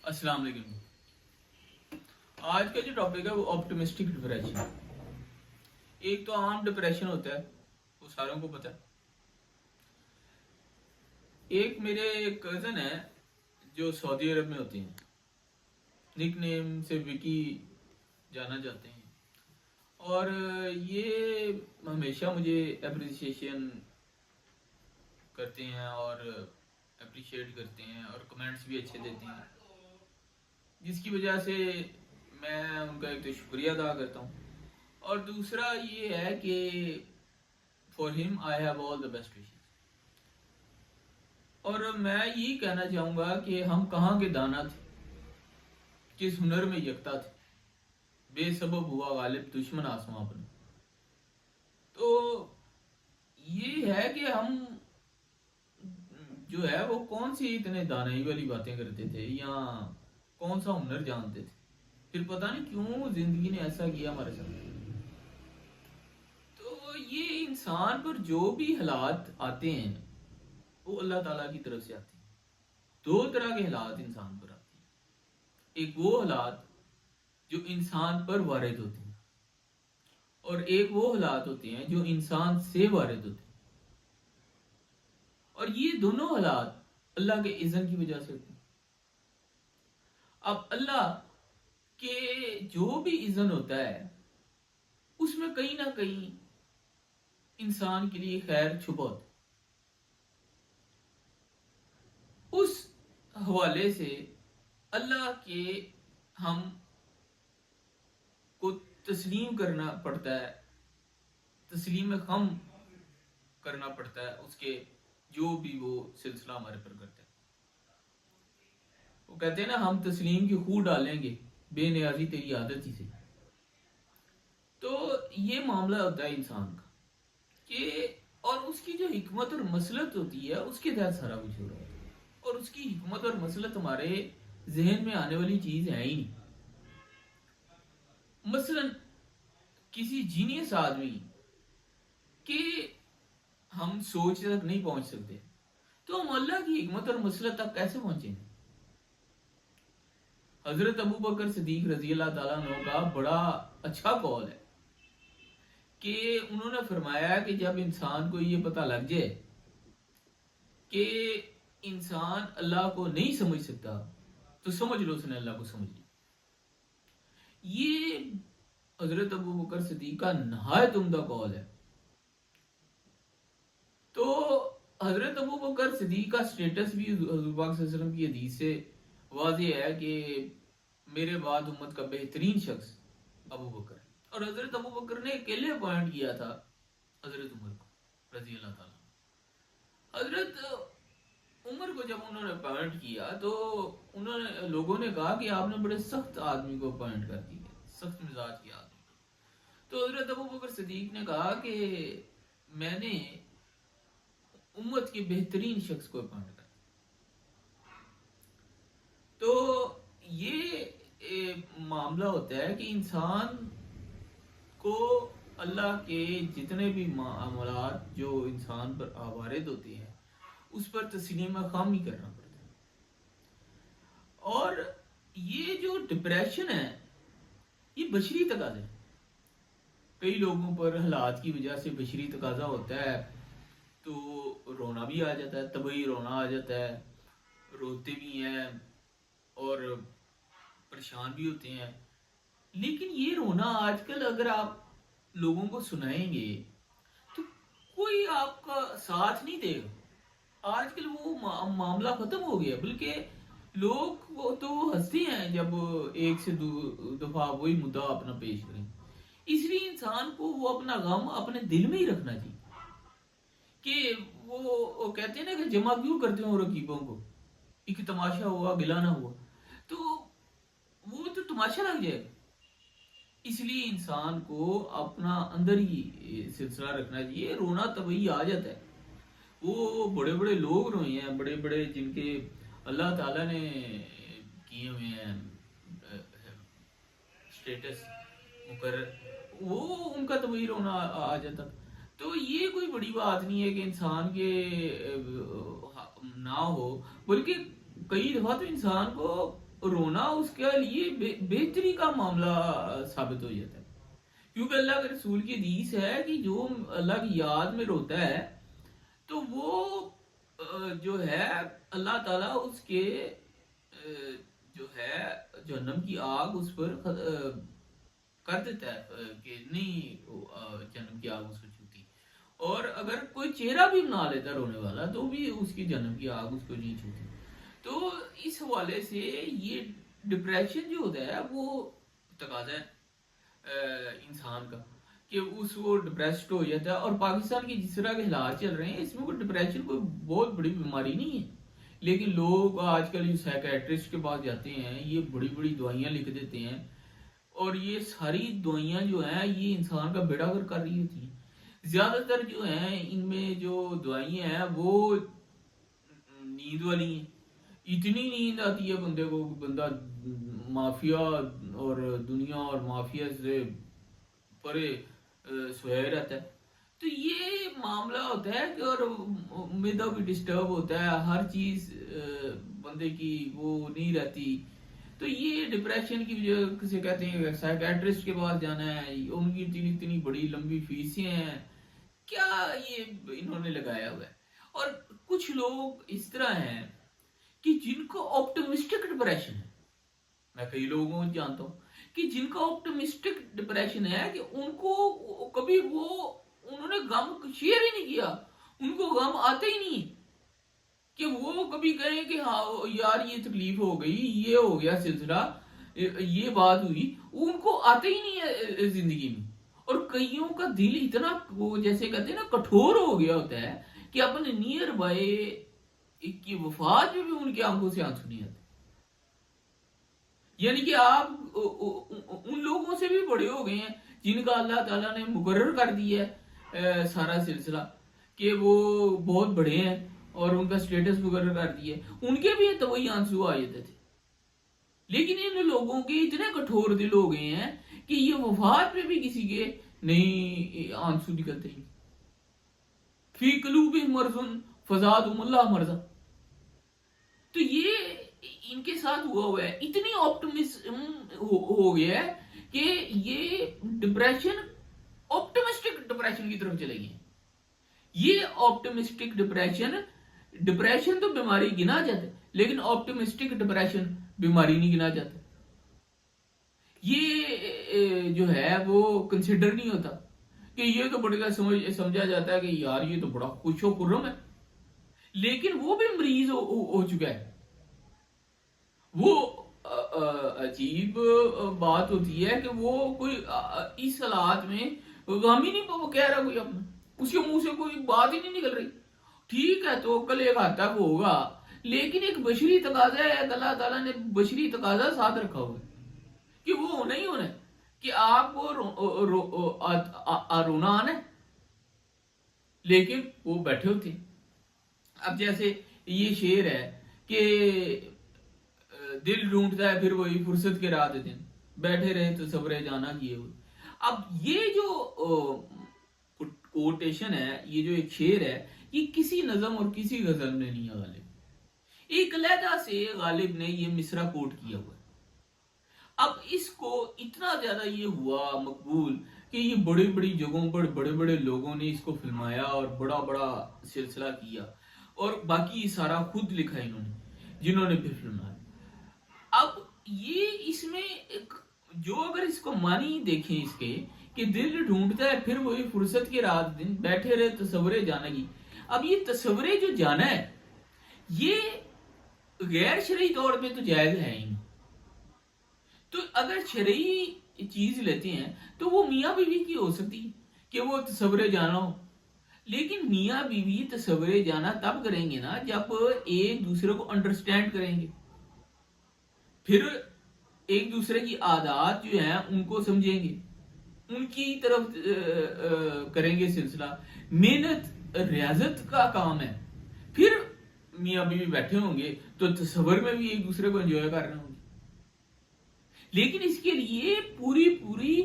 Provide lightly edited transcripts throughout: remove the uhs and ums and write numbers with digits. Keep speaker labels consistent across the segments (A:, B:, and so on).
A: अस्सलाम वालेकुम। आज का जो टॉपिक है वो ऑप्टिमिस्टिक डिप्रेशन। एक तो आम डिप्रेशन होता है, वो सारों को पता है। एक मेरे कज़न है जो सऊदी अरब में होते हैं, निक नेम से विकी जाना जाते हैं, और ये हमेशा मुझे अप्रिसिएशन करते हैं और अप्रिशिएट करते हैं और कमेंट्स भी अच्छे देते हैं, जिसकी वजह से मैं उनका एक तो शुक्रिया अदा करता हूँ, और दूसरा ये है कि for him I have all the best wishes. और मैं यही कहना चाहूँगा कि हम कहाँ के दाना थे, किस हुनर में यकता थे, बेसबब हुआ गालिब दुश्मन आसमां पर। तो ये है कि हम जो है वो कौन सी इतने दानाई वाली बातें करते थे या कौन सा हुनर जानते थे, फिर पता नहीं क्यों जिंदगी ने ऐसा किया हमारे साथ। तो ये इंसान पर जो भी हालात आते हैं वो अल्लाह ताला की तरफ से आते हैं। दो तरह के हालात इंसान पर आते हैं, एक वो हालात जो इंसान पर वारिद होते हैं और एक वो हालात होते हैं जो इंसान से वारिद होते हैं। और ये दोनों हालात अल्लाह के इज़्न की वजह से होते हैं। अब अल्लाह के जो भी इज़्न होता है उसमें कहीं ना कहीं इंसान के लिए खैर छुपा होता है। उस हवाले से अल्लाह के हम को तस्लीम करना पड़ता है, तस्लीम हम करना पड़ता है उसके जो भी वो सिलसिला हमारे पर करता है। वो कहते हैं ना, हम तस्लीम की खूह डालेंगे बेनियाजी तेरी आदत ही से। तो ये मामला होता है इंसान का कि और उसकी जो हिकमत और मसलत होती है उसके तहत सारा कुछ हो रहा है, और उसकी हिकमत और मसलत हमारे जहन में आने वाली चीज है ही नहीं। मसलन किसी जीनियस आदमी के हम सोच तक नहीं पहुंच सकते, तो हम अल्लाह की हिकमत और मसलत तक कैसे पहुंचेंगे? हजरत अबू बकर सिद्दीक रजी अल्लाह ताला अन्हु का बड़ा अच्छा कौल है कि उन्होंने फरमाया कि जब इंसान को ये पता लग जाए कि इंसान अल्लाह को नहीं समझ सकता तो समझ लो उसने अल्लाह को समझ लिया। ये हजरत अबू बकर सिद्दीक का नहायत उम्दा कौल है। तो हजरत अबू बकर सिद्दीक का स्टेटस भी हुजूर पाक सल्लल्लाहु अलैहि वसल्लम की हदीस से वाज़ेह है कि मेरे बाद उम्मत का बेहतरीन शख्स अबू बकर है। और हजरत अबू बकर ने अकेले अपॉइंट किया था हजरत उमर को रजी अल्लाह ताला। हजरत उमर को जब उन्होंने अपॉइंट किया तो उन्होंने लोगों ने कहा कि आपने बड़े सख्त आदमी को अपॉइंट कर दिया, सख्त मिजाज के आदमी को। तो हजरत अबू बकर सिद्दीक ने कहा कि मैंने उम्मत के बेहतरीन शख्स को अपॉइंट कर दिया। तो ये मामला होता है कि इंसान को अल्लाह के जितने भी मामलात जो इंसान पर आवारिद होते हैं उस पर तस्लीम खाम ही करना पड़ता है। और ये जो डिप्रेशन है ये बशरी तकाजा है। कई लोगों पर हालात की वजह से बशरी तकाजा होता है तो रोना भी आ जाता है, तबई रोना आ जाता है, रोते भी हैं और परेशान भी होते हैं। लेकिन ये रोना आजकल अगर आप लोगों को सुनाएंगे तो कोई आपका साथ नहीं देगा। आजकल वो मामला खत्म हो गया, बल्कि लोग वो तो हंसते हैं जब एक से दो दफा वही मुद्दा अपना पेश करें। इसलिए इंसान को वो अपना गम अपने दिल में ही रखना चाहिए कि वो कहते हैं ना कि जमा क्यों करते हो रकीबों को, एक तमाशा हुआ गिला ना हुआ तो वो तो तमाशा लग जाएगा। इसलिए इंसान को अपना अंदर ही सिलसिला रखना चाहिए। रोना तभी आ जाता है, वो बड़े बड़े लोग रोए हैं, बड़े बड़े जिनके अल्लाह ताला ने किए हुए हैं स्टेटस मुकर्रर, वो उनका तभी रोना आ जाता। तो ये कोई बड़ी बात नहीं है कि इंसान के ना हो, बल्कि कई दफा तो इंसान को रोना उसके लिए बेहतरी का मामला साबित हो जाता है। क्योंकि अल्लाह के रसूल की हदीस है कि जो अल्लाह की याद में रोता है तो वो जो है अल्लाह ताला उसके जो है जहन्नम की आग उस पर कर देता है कि नहीं जहन्नम की आग उसको छूती। और अगर कोई चेहरा भी बना लेता रोने वाला तो भी उसकी जहन्नम की आग उसको नहीं छूती। तो इस हवाले से ये डिप्रेशन जो होता है वो तकाजा है इंसान का कि वो डिप्रेस्ड हो जाता है। और पाकिस्तान की जिस तरह के हालात चल रहे हैं इसमें कोई डिप्रेशन कोई बहुत बड़ी बीमारी नहीं है, लेकिन लोग आजकल जो साइकेट्रिस्ट के पास जाते हैं ये बड़ी बड़ी दवाइयाँ लिख देते हैं और ये सारी दवाइयाँ जो हैं ये इंसान का बेड़ा गर्क कर रही होती हैं। ज्यादातर जो हैं इनमें जो दवाइयाँ हैं वो नींद वाली हैं। इतनी नींद आती है बंदे को, बंदा माफिया और दुनिया और माफिया से परे सोया रहता है। तो ये मामला होता है कि और मिदा भी डिस्टर्ब होता है, हर चीज बंदे की वो नहीं रहती। तो ये डिप्रेशन की वजह से कहते हैं साइकेट्रिस्ट के पास जाना है, उनकी इतनी इतनी बड़ी लंबी फीसें हैं, क्या ये इन्होंने लगाया हुआ है। और कुछ लोग इस तरह हैं कि जिनको ऑप्टिमिस्टिक डिप्रेशन है, मैं कई लोगों को जानता हूं कि जिनका ऑप्टिमिस्टिक डिप्रेशन है कि उनको कभी वो उन्होंने गम शेयर ही नहीं किया, उनको गम आता ही नहीं कि वो कभी कहें कि हाँ यार ये तकलीफ हो गई, ये हो गया सिलसिला, ये बात हुई, उनको आता ही नहीं है जिंदगी में। और कईयों का दिल इतना वो जैसे कहते हैं ना कठोर हो गया होता है कि अपने नियर बाय की वफात में भी उनकी आंखों से आंसू नहीं आते। यानी कि आप उन लोगों से भी बड़े हो गए हैं जिनका अल्लाह ताला ने मुकर्रर कर दिया है सारा सिलसिला कि वो बहुत बड़े हैं और उनका स्टेटस मुकर्रर कर दिया है, उनके भी तो वही आंसू आ जाते थे। लेकिन इन लोगों के इतने कठोर दिल हो गए हैं कि ये वफात में भी किसी के नहीं आंसू निकलते ही। फी कलूबि मर्जुन फज़ादहुमुल्लाह मर्जा। तो ये इनके साथ हुआ है, इतनी ऑप्टिमिज्म हो गया है कि ये डिप्रेशन ऑप्टिमिस्टिक डिप्रेशन की तरफ चले गए। ये ऑप्टिमिस्टिक डिप्रेशन तो बीमारी गिना जाता है, लेकिन ऑप्टिमिस्टिक डिप्रेशन बीमारी नहीं गिना जाता। ये जो है वो कंसिडर नहीं होता कि ये तो बड़ा समझा जाता है कि यार ये तो बड़ा खुशो खुर्रम है, लेकिन वो भी मरीज हो चुका है। वो अजीब बात होती है कि वो कोई इस हालात में गम ही नहीं कह रहा कोई अपना, उसके मुंह से कोई बात ही नहीं निकल रही। ठीक है तो कल एक हद तक होगा, लेकिन एक बशरी तकाजा है, अल्लाह ताला ने बशरी तकाजा साथ रखा हुआ है कि वो होना ही होना है कि आपको रोना आना है, लेकिन वो बैठे होते हैं। अब जैसे ये शेर है कि दिल ढूंढता है फिर वही फुर्सत के रात दिन, बैठे रहे तो सब्रे जाना किए हुए। अब ये जो कोटेशन है, ये जो एक शेर है, ये किसी नज़म और किसी गजल में नहीं है गालिब, एक अलहदा से गालिब ने ये मिसरा कोट किया हुआ है। अब इसको इतना ज्यादा ये हुआ मकबूल कि ये बड़ी बड़ी जगहों पर बड़े बड़े लोगों ने इसको फिल्माया और बड़ा बड़ा सिलसिला किया, और बाकी सारा खुद लिखा इन्होंने जिन्होंने भी फिल्माया। अब ये इसमें जो अगर इसको मानी देखें इसके कि दिल ढूंढता है फिर वही फुर्सत के रात दिन, बैठे रहे तस्वरे जाना की। अब ये तस्वरे जो जाना है ये गैर शरई तौर पे तो जायज है ही नहीं। तो अगर शरई चीज लेते हैं तो वो मियाँ बीवी की हो सकती है कि वो तस्वरे जाना हो, लेकिन मियाँ बीवी तस्वरे जाना तब करेंगे ना जब एक दूसरे को अंडरस्टैंड करेंगे, फिर एक दूसरे की आदत जो है उनको समझेंगे, उनकी तरफ करेंगे सिलसिला। मेहनत रियाजत का काम है, फिर मियाँ बीवी बैठे होंगे तो तस्वर में भी एक दूसरे को एंजॉय कर रहे होंगे। लेकिन इसके लिए पूरी पूरी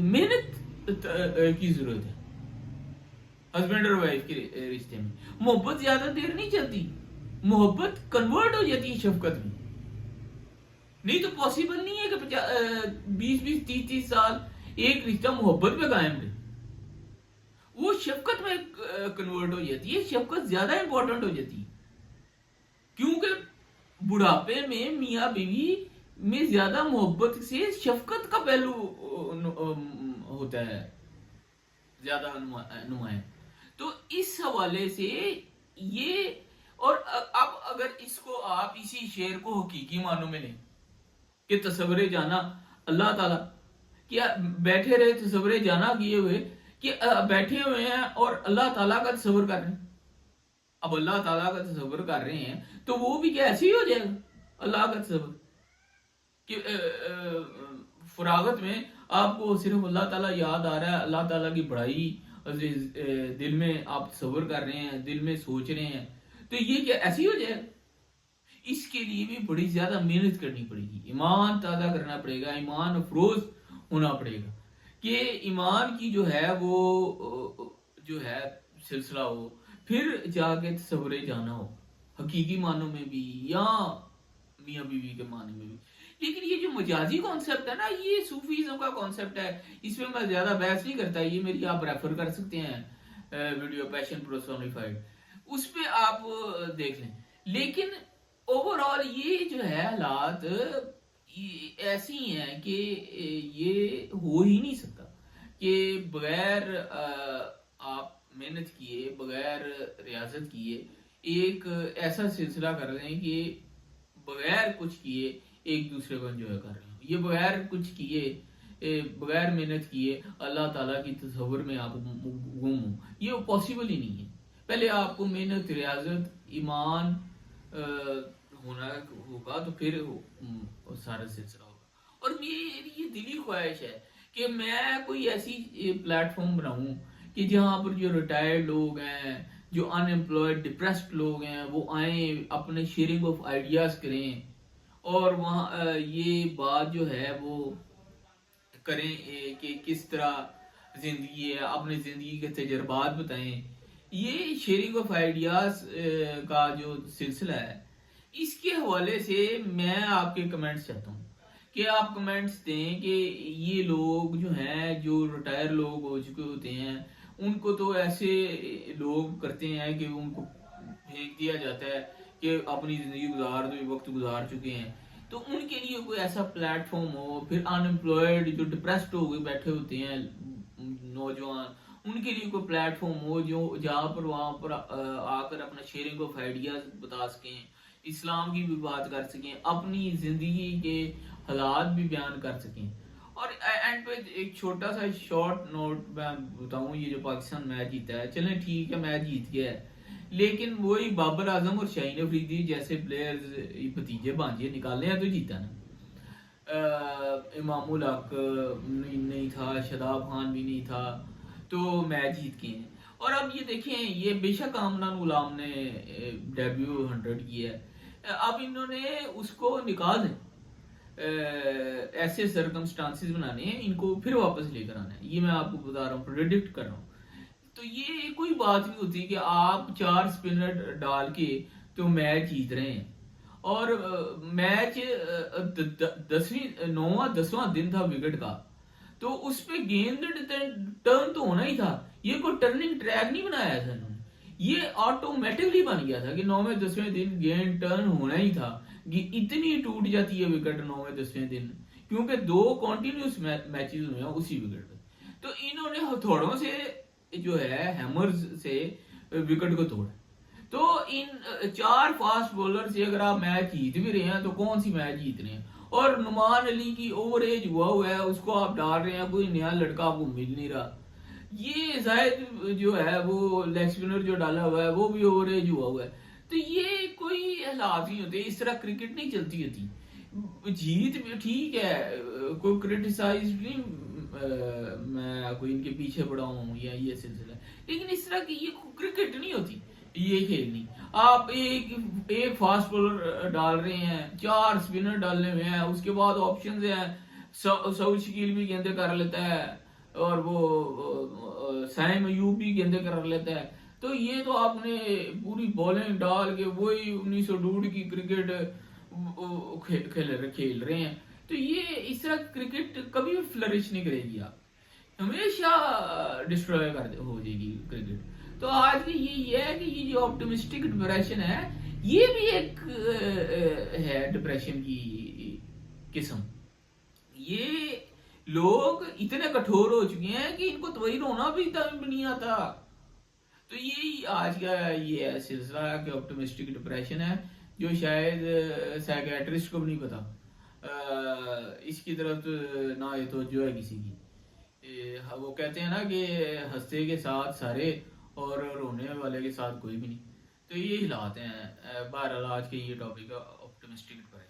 A: मेहनत की जरूरत है। हस्बैंड और वाइफ के रिश्ते में मोहब्बत ज्यादा देर नहीं चलती, मोहब्बत कन्वर्ट हो जाती है शफकत में। نہیں تو پاسبل نہیں ہے کہ 20-20 30-30 سال ایک رشتہ محبت میں قائم رہے، وہ شفقت میں کنورٹ ہو جاتی ہے، شفقت زیادہ امپورٹنٹ ہو جاتی ہے، کیونکہ بڑھاپے میں میاں بیوی میں زیادہ محبت سے شفقت کا پہلو ہوتا ہے زیادہ نمایاں۔ تو اس حوالے سے یہ، اور اب اگر اس کو آپ اسی شعر کو حقیقی معنوں میں لیں کہ تصور جانا اللہ تعالیٰ، کیا بیٹھے رہے تصور جانا کیے ہوئے کہ بیٹھے ہوئے ہیں اور اللہ تعالیٰ کا تصور کر رہے ہیں، اب اللہ تعالیٰ کا تصور کر رہے ہیں تو وہ بھی کیا ایسے ہی ہو جائے گا اللہ کا تصور، کہ فراغت میں آپ کو صرف اللہ تعالیٰ یاد آ رہا ہے، اللہ تعالیٰ کی بڑائی دل میں آپ تصور کر رہے ہیں، دل میں سوچ رہے ہیں، تو یہ کیا ایسے ہی ہو جائے گا؟ اس کے لیے بھی بڑی زیادہ محنت کرنی پڑے گی، ایمان تازہ کرنا پڑے گا، ایمان افروز ہونا پڑے گا، کہ ایمان کی جو ہے وہ جو ہے سلسلہ ہو، پھر جا کے تصور جانا ہو، حقیقی معنوں میں بھی یا میاں بیوی کے معنی میں بھی۔ لیکن یہ جو مجازی کانسیپٹ ہے نا، یہ صوفیزم کا کانسیپٹ ہے، اس میں میں زیادہ بحث نہیں کرتا، یہ میری آپ ریفر کر سکتے ہیں ویڈیو پیشن پرسونیفائڈ، اس پہ آپ دیکھ لیں۔ لیکن اوور آل یہ جو ہے حالات ایسی ہیں کہ یہ ہو ہی نہیں سکتا کہ بغیر آپ محنت کیے، بغیر ریاضت کیے ایک ایسا سلسلہ کر رہے ہیں کہ بغیر کچھ کیے ایک دوسرے کو انجوائے کر رہے ہیں، یہ بغیر کچھ کیے، بغیر محنت کیے اللہ تعالیٰ کی تصور میں آپ گم ہوں، یہ پاسبل ہی نہیں ہے۔ پہلے آپ کو محنت، ریاضت، ایمان ہونا ہوگا تو پھر سارا سلسلہ ہوگا۔ اور میری یہ دلی خواہش ہے کہ میں کوئی ایسی پلیٹ فارم بناؤں کہ جہاں پر جو ریٹائرڈ لوگ ہیں، جو ان امپلائڈ ڈپریسڈ لوگ ہیں، وہ آئیں، اپنے شیئرنگ آف آئیڈیاز کریں، اور وہاں یہ بات جو ہے وہ کریں کہ کس طرح زندگی ہے، اپنے زندگی کے تجربات بتائیں۔ یہ شیئرنگ آف آئیڈیاز کا جو سلسلہ ہے، اس کے حوالے سے میں آپ کے کمنٹس چاہتا ہوں کہ آپ کمنٹس دیں کہ یہ لوگ جو ہیں، جو ریٹائر لوگ ہو چکے ہوتے ہیں، ان کو تو ایسے لوگ کرتے ہیں کہ ان کو پھینک دیا جاتا ہے کہ اپنی زندگی گزار دو، وقت گزار چکے ہیں، تو ان کے لیے کوئی ایسا پلیٹ فارم ہو، پھر ان امپلائڈ جو ڈپریسڈ ہو گئے بیٹھے ہوتے ہیں نوجوان، ان کے لیے کوئی پلیٹ فارم ہو جو جہاں پر وہاں پر آ کر اپنا شیئرنگ آف آئیڈیاز بتا سکیں، اسلام کی بھی بات کر سکیں، اپنی زندگی کے حالات بھی بیان کر سکیں۔ اور اینڈ پہ ایک چھوٹا سا شارٹ نوٹ میں بتاؤں، یہ جو پاکستان میچ جیتا ہے، چلیں ٹھیک ہے میچ جیت گیا ہے، لیکن وہی بابر اعظم اور شاہین افریدی جیسے پلیئرز بھتیجے بھانجے نکالنے ہیں تو جیتا نا۔ امام الحق نہیں تھا، شاداب خان بھی نہیں تھا، تو میچ جیت گئے ہیں۔ اور اب یہ دیکھیں، یہ بے شک آمنان غلام نے ڈیبیو 100 کیا ہے، اب انہوں نے اس کو نکال دیں، ایسے سرکمسٹانسز بنانے ہیں، ان کو پھر واپس لے کر آنا ہے، یہ میں آپ کو بتا رہا ہوں، پریڈکٹ کر رہا ہوں۔ تو یہ کوئی بات نہیں ہوتی کہ آپ 4 سپنر ڈال کے تو میچ جیت رہے ہیں، اور میچ 9واں دن تھا وکٹ کا، تو اس پہ گیند ٹرن تو ہونا ہی تھا، یہ کوئی ٹرننگ ٹریک نہیں بنایا تھا انہوں نے، یہ آٹومیٹکلی بن گیا تھا کہ 9ویں-10ویں دن گیند ٹرن ہونا ہی تھا، اتنی ٹوٹ جاتی ہے وکٹ 9ویں-10ویں دن، کیونکہ 2 کنٹینیوس میچز ہوئے ہیں اسی وکٹ پہ، تو انہوں نے ہتھوڑوں سے جو ہے ہیمرز سے وکٹ کو توڑا۔ تو ان 4 فاسٹ بولر سے اگر آپ میچ جیت بھی رہے ہیں تو کون سی میچ جیت رہے ہیں؟ اور نعمان علی کی اوور ایج ہوا ہے، اس کو آپ ڈال رہے ہیں، کوئی نیا لڑکا آپ کو مل نہیں رہا۔ یہ زاہد جو ہے وہ لیگ اسپنر جو ڈالا ہوا ہے وہ بھی اوور ایج ہوا ہے، تو یہ کوئی حالات نہیں ہوتے، اس طرح کرکٹ نہیں چلتی ہوتی۔ جیت بھی ٹھیک ہے، کوئی کرٹیسائز نہیں، میں کوئی ان کے پیچھے پڑا ہوں یا یہ سلسلہ، لیکن اس طرح کی یہ کرکٹ نہیں ہوتی، یہ کھیلنی۔ آپ ایک فاسٹ بولر ڈال رہے ہیں، 4 سپنر ڈالنے میں ہیں، اس کے بعد آپشنز ہیں، سعود شکیل بھی گیندے کر لیتا ہے، اور وہ سائم ایوب بھی گیندے کر لیتا ہے، تو یہ تو آپ نے پوری بالنگ ڈال کے وہی 1902 کی کرکٹ کھیل رہے ہیں. تو یہ اس طرح کرکٹ کبھی بھی فلرش نہیں کرے گی. آپ ہمیشہ ڈسٹروائے ہو جائے گی کرکٹ. تو آج کی یہ ہے کہ یہ جو آپٹمسٹک ڈپریشن ہے یہ بھی ایک ہے ڈپریشن کی قسم. یہ لوگ اتنے کٹھور ہو چکے ہیں کہ ان کو تو وہی رونا بھی نہیں آتا. تو یہی آج کا یہ ہے سلسلہ کہ آپٹمسٹک ڈپریشن ہے جو شاید سائیکیٹرسٹ کو بھی نہیں پتا. اس کی طرف نہ یہ توجہ ہے کسی کی. وہ کہتے ہیں نا کہ ہنستے کے ساتھ سارے اور رونے والے کے ساتھ کوئی بھی نہیں. تو یہ حالات ہیں. بہرحال آج کے یہ ٹاپک ہے آپٹمسٹک ڈپریشن.